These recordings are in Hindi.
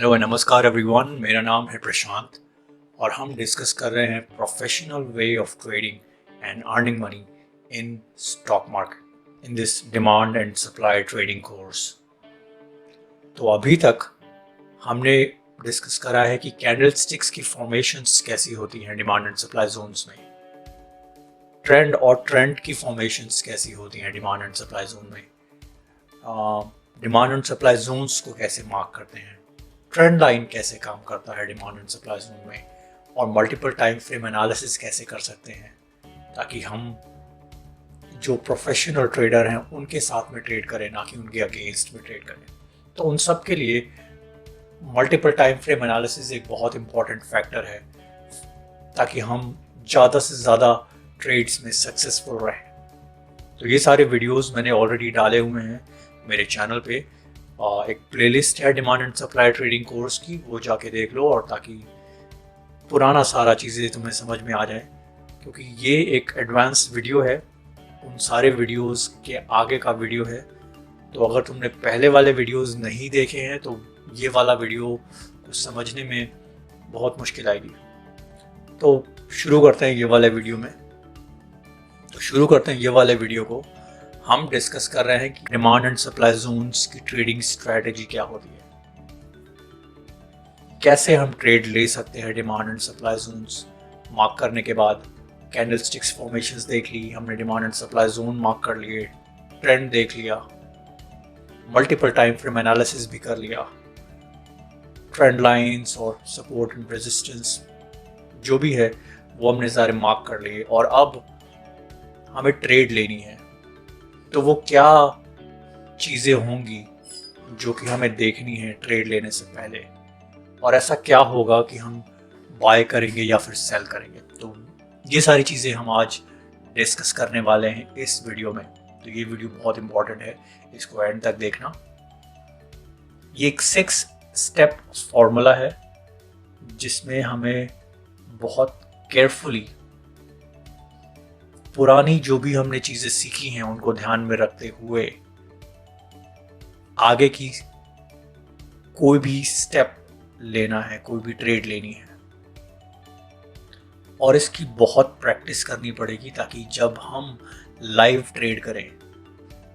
हेलो नमस्कार एवरीवन, मेरा नाम है प्रशांत और हम डिस्कस कर रहे हैं professional way of trading and earning money in stock market in this demand and supply trading course. तो अभी तक हमने डिस्कस करा है कि कैंडलस्टिक्स की फॉर्मेशंस कैसी होती हैं डिमांड एंड सप्लाई जोन्स में, ट्रेंड और ट्रेंड की फॉर्मेशंस कैसी होती हैं डिमांड एंड सप्लाई जोन में, डिमांड एंड सप्लाई जोन्स को कैसे मार्क करते हैं, ट्रेंड लाइन कैसे काम करता है डिमांड एंड सप्लाई जोन में, और मल्टीपल टाइम फ्रेम एनालिसिस कैसे कर सकते हैं ताकि हम जो प्रोफेशनल ट्रेडर हैं उनके साथ में ट्रेड करें, ना कि उनके अगेंस्ट में ट्रेड करें। तो उन सब के लिए मल्टीपल टाइम फ्रेम एनालिसिस एक बहुत इंपॉर्टेंट फैक्टर है ताकि हम ज़्यादा से ज़्यादा ट्रेड्स में सक्सेसफुल रहें। तो ये सारे वीडियोस मैंने ऑलरेडी डाले हुए हैं मेरे चैनल पे। एक प्लेलिस्ट है demand and supply trading course की, वो जाके देख लो, और ताकि पुराना सारा चीज़ें तुम्हें समझ में आ जाए, क्योंकि ये एक एडवांस वीडियो है, उन सारे वीडियोस के आगे का वीडियो है। तो अगर तुमने पहले वाले वीडियोस नहीं देखे हैं तो ये वाला वीडियो कुछ समझने में बहुत मुश्किल आएगी। तो शुरू करते हैं ये वाले वीडियो को। हम डिस्कस कर रहे हैं कि डिमांड एंड सप्लाई जोन्स की ट्रेडिंग स्ट्रेटेजी क्या होती है, कैसे हम ट्रेड ले सकते हैं demand and supply zones mark करने के बाद। कैंडलस्टिक्स फॉर्मेशंस देख ली हमने, demand and supply zone mark कर लिए, ट्रेंड देख लिया, मल्टीपल टाइम फ्रेम एनालिसिस भी कर लिया, ट्रेंड लाइंस और सपोर्ट एंड रेजिस्टेंस जो भी है वो हमने सारे मार्क कर लिए। और अब हमें ट्रेड लेनी है, तो वो क्या चीज़ें होंगी जो कि हमें देखनी है ट्रेड लेने से पहले, और ऐसा क्या होगा कि हम बाय करेंगे या फिर सेल करेंगे। तो ये सारी चीज़ें हम आज डिस्कस करने वाले हैं इस वीडियो में। तो ये वीडियो बहुत इंपॉर्टेंट है, इसको एंड तक देखना। ये एक 6 स्टेप फॉर्मूला है जिसमें हमें बहुत केयरफुली पुरानी जो भी हमने चीज़ें सीखी हैं उनको ध्यान में रखते हुए आगे की कोई भी स्टेप लेना है, कोई भी ट्रेड लेनी है, और इसकी बहुत प्रैक्टिस करनी पड़ेगी ताकि जब हम लाइव ट्रेड करें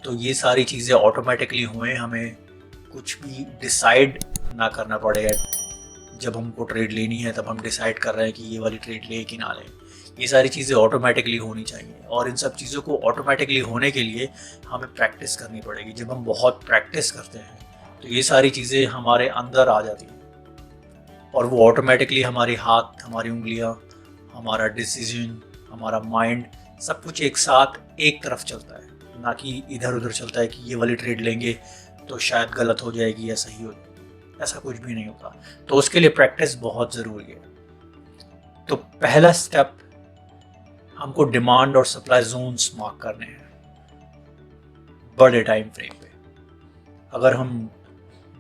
तो ये सारी चीज़ें ऑटोमेटिकली हुए, हमें कुछ भी डिसाइड ना करना पड़े। जब हमको ट्रेड लेनी है तब हम डिसाइड कर रहे हैं कि ये वाली ट्रेड ले कि ना लें। ये सारी चीज़ें ऑटोमेटिकली होनी चाहिए, और इन सब चीज़ों को ऑटोमेटिकली होने के लिए हमें प्रैक्टिस करनी पड़ेगी। जब हम बहुत प्रैक्टिस करते हैं तो ये सारी चीज़ें हमारे अंदर आ जाती हैं और वो ऑटोमेटिकली हमारे हाथ, हमारी उंगलियां, हमारा डिसीजन, हमारा माइंड, सब कुछ एक साथ एक तरफ चलता है, ना कि इधर उधर चलता है कि ये वाली ट्रेड लेंगे तो शायद गलत हो जाएगी या सही हो जाएगी। ऐसा कुछ भी नहीं होता। तो उसके लिए प्रैक्टिस बहुत ज़रूरी है। तो पहला स्टेप, हमको डिमांड और सप्लाई जोन्स मार्क करने हैं बड़े टाइम फ्रेम पे। अगर हम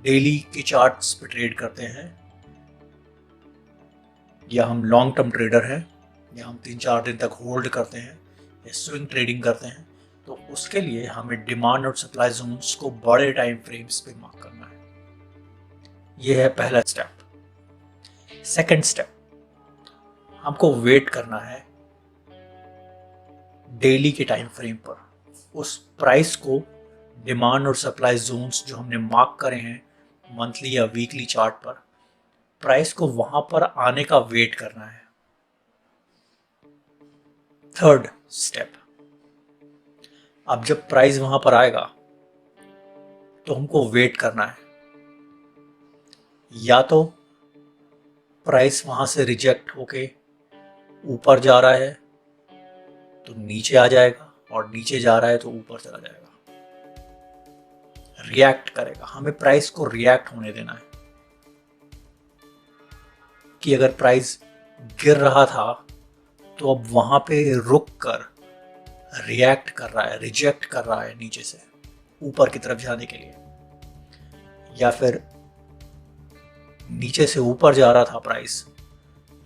डेली के चार्ट्स पे ट्रेड करते हैं, या हम लॉन्ग टर्म ट्रेडर हैं, या हम 3-4 दिन तक होल्ड करते हैं या स्विंग ट्रेडिंग करते हैं, तो उसके लिए हमें डिमांड और सप्लाई जोन्स को बड़े टाइम फ्रेम्स पे मार्क करना है। यह है पहला स्टेप। सेकंड स्टेप, हमको वेट करना है डेली के टाइम फ्रेम पर, उस प्राइस को डिमांड और सप्लाई जोन्स जो हमने मार्क करे हैं मंथली या वीकली चार्ट पर, प्राइस को वहां पर आने का वेट करना है। थर्ड स्टेप, अब जब प्राइस वहां पर आएगा तो हमको वेट करना है, या तो प्राइस वहां से रिजेक्ट होके ऊपर जा रहा है तो नीचे आ जाएगा, और नीचे जा रहा है तो ऊपर चला जाएगा, रिएक्ट करेगा। हमें प्राइस को रिएक्ट होने देना है कि अगर प्राइस गिर रहा था तो अब वहां पे रुक कर रिएक्ट कर रहा है, रिजेक्ट कर रहा है नीचे से ऊपर की तरफ जाने के लिए, या फिर नीचे से ऊपर जा रहा था प्राइस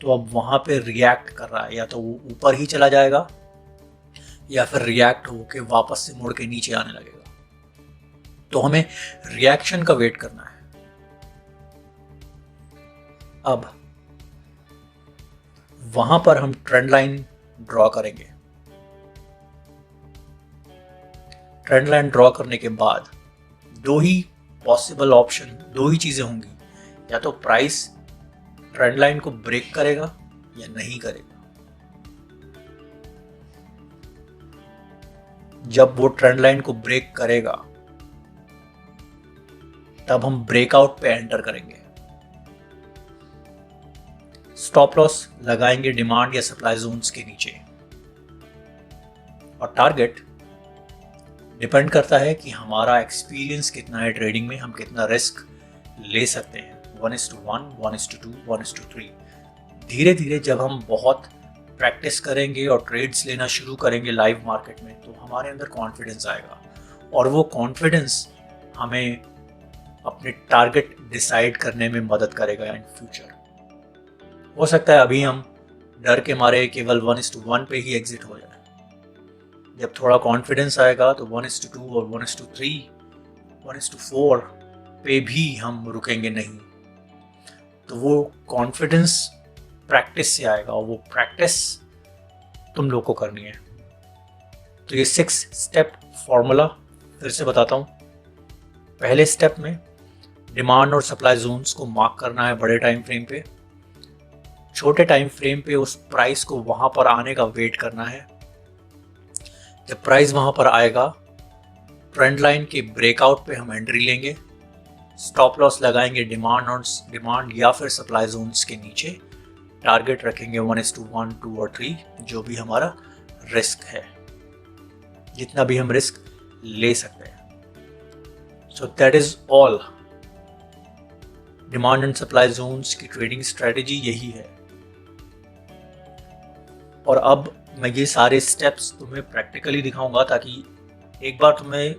तो अब वहां पे रिएक्ट कर रहा है, या तो वो ऊपर ही चला जाएगा या फिर रिएक्ट होके वापस से मुड़ के नीचे आने लगेगा। तो हमें रिएक्शन का वेट करना है। अब वहां पर हम ट्रेंड लाइन ड्रॉ करेंगे। ट्रेंड लाइन ड्रॉ करने के बाद दो ही पॉसिबल ऑप्शन, दो ही चीजें होंगी, या तो प्राइस ट्रेंड लाइन को ब्रेक करेगा या नहीं करेगा। जब वो ट्रेंड लाइन को ब्रेक करेगा तब हम ब्रेकआउट पे एंटर करेंगे। स्टॉप लॉस लगाएंगे डिमांड या सप्लाई जोन्स के नीचे, और टारगेट डिपेंड करता है कि हमारा एक्सपीरियंस कितना है ट्रेडिंग में, हम कितना रिस्क ले सकते हैं। 1:1, 1:2, 1:3। धीरे धीरे जब हम बहुत प्रैक्टिस करेंगे और ट्रेड्स लेना शुरू करेंगे लाइव मार्केट में, तो हमारे अंदर कॉन्फिडेंस आएगा, और वो कॉन्फिडेंस हमें अपने टारगेट डिसाइड करने में मदद करेगा इन फ्यूचर। हो सकता है अभी हम डर के मारे केवल 1:1 पे ही एग्जिट हो जाए। जब थोड़ा कॉन्फिडेंस आएगा तो 1:2 और 1:3, 1:4 पे भी हम रुकेंगे नहीं। तो वो कॉन्फिडेंस प्रैक्टिस से आएगा, और वो प्रैक्टिस तुम लोग को करनी है। तो ये 6 स्टेप फॉर्मूला फिर से बताता हूँ। पहले स्टेप में डिमांड और सप्लाई जोन्स को मार्क करना है बड़े टाइम फ्रेम पे। छोटे टाइम फ्रेम पे उस प्राइस को वहां पर आने का वेट करना है। जब प्राइस वहां पर आएगा, ट्रेंड लाइन के ब्रेकआउट पे हम एंट्री लेंगे। स्टॉप लॉस लगाएंगे डिमांड या फिर सप्लाई जोन्स के नीचे। टारगेट रखेंगे 1:1, 2 और 3, जो भी हमारा रिस्क है, जितना भी हम रिस्क ले सकते हैं। So that is all. Demand and supply zones की ट्रेडिंग स्ट्रेटेजी यही है। और अब मैं ये सारे स्टेप्स तुम्हें प्रैक्टिकली दिखाऊंगा, ताकि एक बार तुम्हें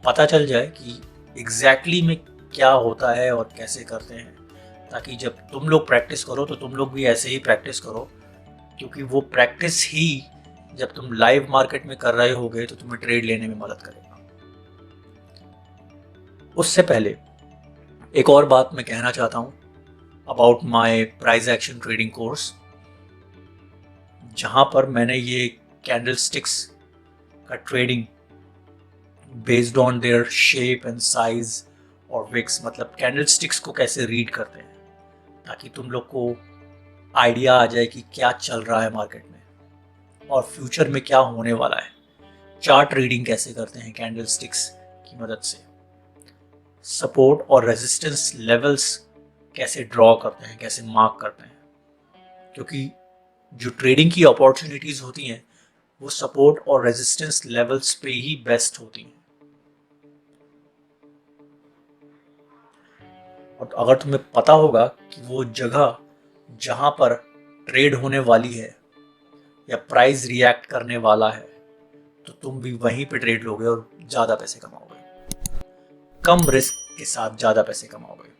पता चल जाए कि एग्जैक्टली में क्या होता है और कैसे करते हैं, ताकि जब तुम लोग प्रैक्टिस करो तो तुम लोग भी ऐसे ही प्रैक्टिस करो, क्योंकि वो प्रैक्टिस ही जब तुम लाइव मार्केट में कर रहे होगे तो तुम्हें ट्रेड लेने में मदद करेगा। उससे पहले एक और बात मैं कहना चाहता हूँ about my price action trading course, जहां पर मैंने ये कैंडलस्टिक्स का trading based on their shape and size और विक्स, मतलब कैंडलस्टिक्स को कैसे रीड करते हैं, ताकि तुम लोग को आइडिया आ जाए कि क्या चल रहा है मार्केट में और फ्यूचर में क्या होने वाला है। चार्ट रीडिंग कैसे करते हैं कैंडलस्टिक्स की मदद से, सपोर्ट और रेजिस्टेंस लेवल्स कैसे ड्रॉ करते हैं, कैसे मार्क करते हैं, क्योंकि जो ट्रेडिंग की अपॉर्चुनिटीज होती हैं वो सपोर्ट और रेजिस्टेंस लेवल्स पे ही बेस्ट होती हैं। और अगर तुम्हें पता होगा कि वो जगह जहां पर ट्रेड होने वाली है या प्राइस रिएक्ट करने वाला है, तो तुम भी वहीं पे ट्रेड लोगे और ज्यादा पैसे कमाओगे, कम रिस्क के साथ ज्यादा पैसे कमाओगे।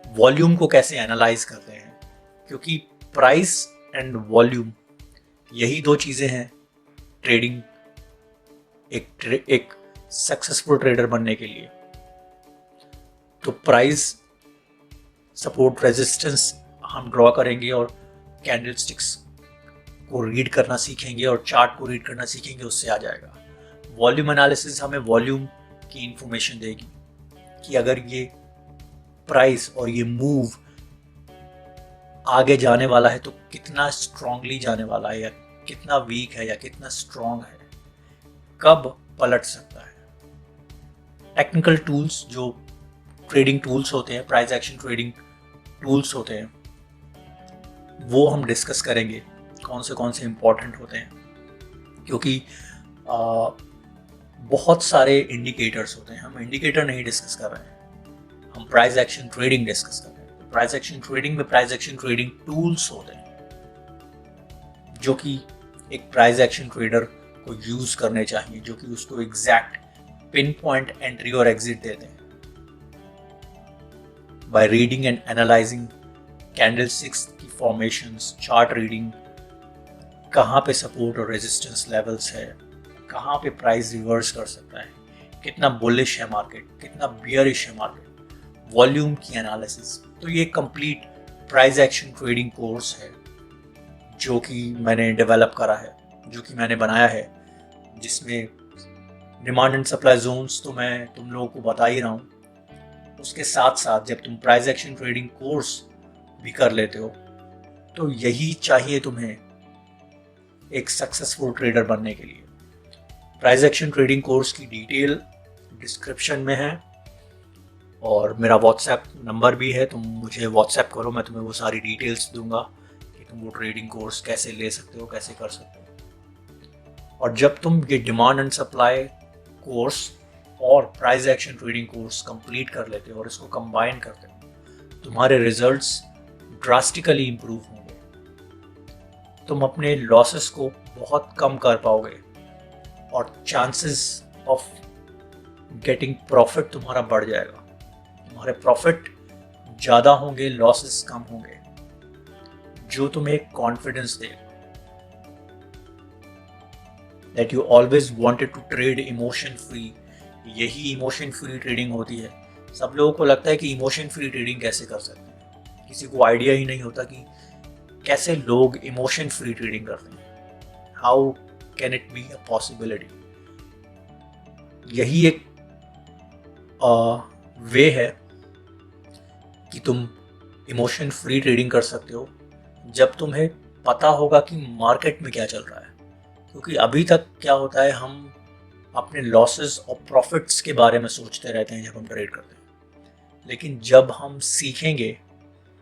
वॉल्यूम को कैसे एनालाइज करते हैं, क्योंकि प्राइस एंड वॉल्यूम यही दो चीजें हैं ट्रेडिंग एक सक्सेसफुल ट्रेडर बनने के लिए। तो प्राइस, सपोर्ट, रेजिस्टेंस हम ड्रॉ करेंगे और कैंडलस्टिक्स को रीड करना सीखेंगे और चार्ट को रीड करना सीखेंगे, उससे आ जाएगा। वॉल्यूम एनालिसिस हमें वॉल्यूम की इंफॉर्मेशन देगी कि अगर ये प्राइस और ये मूव आगे जाने वाला है तो कितना स्ट्रांगली जाने वाला है, या कितना वीक है, या कितना स्ट्रांग है, कब पलट सकता है। टेक्निकल टूल्स जो ट्रेडिंग टूल्स होते हैं, प्राइस एक्शन ट्रेडिंग टूल्स होते हैं, वो हम डिस्कस करेंगे कौन से इंपॉर्टेंट होते हैं, क्योंकि बहुत सारे इंडिकेटर्स होते हैं। हम इंडिकेटर नहीं डिस्कस कर रहे हैं, हम प्राइस एक्शन ट्रेडिंग डिस्कस कर रहे हैं। प्राइस एक्शन ट्रेडिंग में प्राइस एक्शन ट्रेडिंग टूल्स होते हैं जो कि एक प्राइस एक्शन ट्रेडर को यूज करने चाहिए, जो कि उसको एग्जैक्ट पिन पॉइंट एंट्री और एग्जिट देते हैं। By reading and analysing candlesticks की फॉर्मेशंस, चार्ट रीडिंग, कहाँ पे सपोर्ट और रेजिस्टेंस लेवल्स है, कहाँ पे प्राइस रिवर्स कर सकता है, कितना बुलिश है मार्केट, कितना बियरिश है मार्केट, वॉल्यूम की एनालिसिस। तो ये complete price action trading course है जो कि मैंने डेवलप करा है, जो कि मैंने बनाया है, जिसमें डिमांड एंड सप्लाई जोन्स तो मैं तुम लोगों को बता ही रहा हूँ। उसके साथ साथ जब तुम प्राइस एक्शन ट्रेडिंग कोर्स भी कर लेते हो तो यही चाहिए तुम्हें एक सक्सेसफुल ट्रेडर बनने के लिए। प्राइस एक्शन ट्रेडिंग कोर्स की डिटेल डिस्क्रिप्शन में है और मेरा व्हाट्सएप नंबर भी है, तुम मुझे व्हाट्सएप करो, मैं तुम्हें वो सारी डिटेल्स दूंगा कि तुम वो ट्रेडिंग कोर्स कैसे ले सकते हो, कैसे कर सकते हो। और जब तुम ये डिमांड एंड सप्लाई कोर्स और price action trading course complete कर लेते हो और इसको कंबाइन करते हो, तुम्हारे रिजल्ट्स ड्रास्टिकली इम्प्रूव होंगे। तुम अपने लॉसेस को बहुत कम कर पाओगे और चांसेस ऑफ गेटिंग प्रॉफिट तुम्हारा बढ़ जाएगा। तुम्हारे प्रॉफिट ज़्यादा होंगे, लॉसेस कम होंगे, जो तुम्हें कॉन्फिडेंस दे that you always wanted to trade emotion free. यही इमोशन फ्री ट्रेडिंग होती है। सब लोगों को लगता है कि इमोशन फ्री ट्रेडिंग कैसे कर सकते हैं, किसी को आइडिया ही नहीं होता कि कैसे लोग इमोशन फ्री ट्रेडिंग करते हैं। How can it be a possibility. यही एक वे है कि तुम इमोशन फ्री ट्रेडिंग कर सकते हो जब तुम्हें पता होगा कि मार्केट में क्या चल रहा है। क्योंकि अभी तक क्या होता है, हम अपने लॉसेस और प्रॉफिट्स के बारे में सोचते रहते हैं जब हम ट्रेड करते हैं। लेकिन जब हम सीखेंगे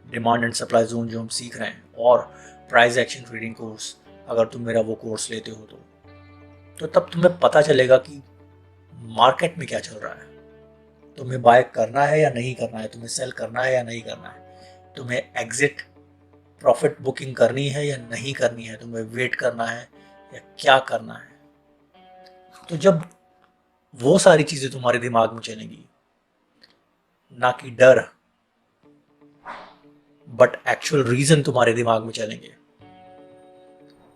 डिमांड एंड सप्लाई जोन जो हम सीख रहे हैं और प्राइस एक्शन ट्रेडिंग कोर्स, अगर तुम मेरा वो कोर्स लेते हो तो तब तुम्हें पता चलेगा कि मार्केट में क्या चल रहा है, तुम्हें बाय करना है या नहीं करना है, तुम्हें सेल करना है या नहीं करना है, तुम्हें एग्जिट प्रॉफिट बुकिंग करनी है या नहीं करनी है, तुम्हें वेट करना है या क्या करना है। तो जब वो सारी चीजें तुम्हारे दिमाग में चलेंगी, ना कि डर बट एक्चुअल रीजन तुम्हारे दिमाग में चलेंगे,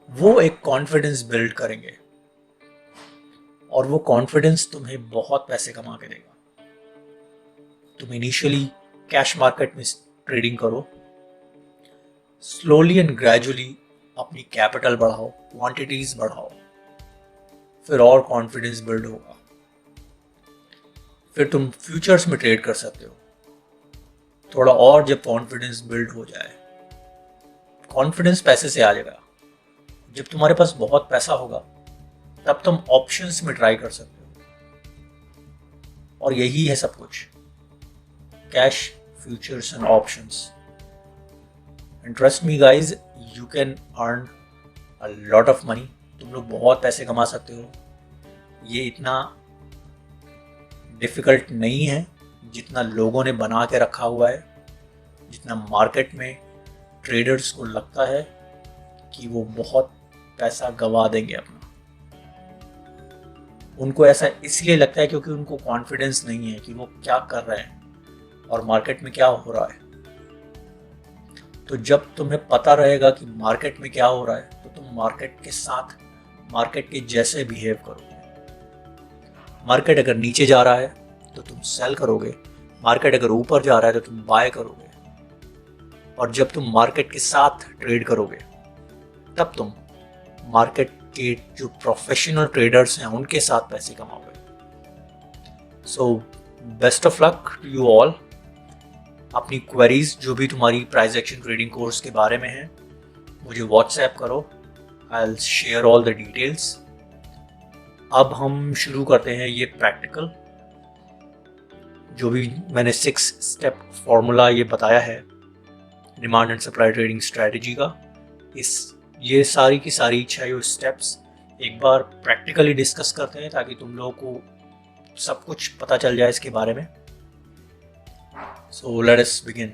वो एक कॉन्फिडेंस बिल्ड करेंगे और वो कॉन्फिडेंस तुम्हें बहुत पैसे कमा के देगा। तुम इनिशियली कैश मार्केट में ट्रेडिंग करो, स्लोली एंड ग्रेजुअली अपनी कैपिटल बढ़ाओ, क्वांटिटीज बढ़ाओ, फिर और कॉन्फिडेंस बिल्ड होगा। फिर तुम फ्यूचर्स में ट्रेड कर सकते हो। थोड़ा और जब कॉन्फिडेंस बिल्ड हो जाए, कॉन्फिडेंस पैसे से आ जाएगा। जब तुम्हारे पास बहुत पैसा होगा तब तुम ऑप्शंस में ट्राई कर सकते हो। और यही है सब कुछ, cash, futures and options. And trust me guys, you can earn a lot of money. तुम लोग बहुत पैसे कमा सकते हो। ये इतना डिफिकल्ट नहीं है जितना लोगों ने बना के रखा हुआ है, जितना मार्केट में ट्रेडर्स को लगता है कि वो बहुत पैसा गंवा देंगे अपना। उनको ऐसा इसलिए लगता है क्योंकि उनको कॉन्फिडेंस नहीं है कि वो क्या कर रहे हैं और मार्केट में क्या हो रहा है। तो जब तुम्हें पता रहेगा कि मार्केट में क्या हो रहा है तो तुम मार्केट के साथ, मार्केट के जैसे बिहेव करोगे। मार्केट अगर नीचे जा रहा है तो तुम सेल करोगे, मार्केट अगर ऊपर जा रहा है तो तुम बाय करोगे। और जब तुम मार्केट के साथ ट्रेड करोगे तब तुम मार्केट के जो प्रोफेशनल ट्रेडर्स हैं उनके साथ पैसे कमाओगे। So best of luck to you all. अपनी क्वेरीज जो भी तुम्हारी प्राइस एक्शन ट्रेडिंग कोर्स के बारे में है मुझे व्हाट्सएप करो, I will share all the details. अब हम शुरू करते हैं ये प्रैक्टिकल, जो भी मैंने 6 स्टेप फॉर्मूला ये बताया है demand and supply trading strategy का। ये सारी की सारी 6 स्टेप्स एक बार प्रैक्टिकली डिस्कस करते हैं ताकि तुम लोगों को सब कुछ पता चल जाए इसके बारे में। So let us begin.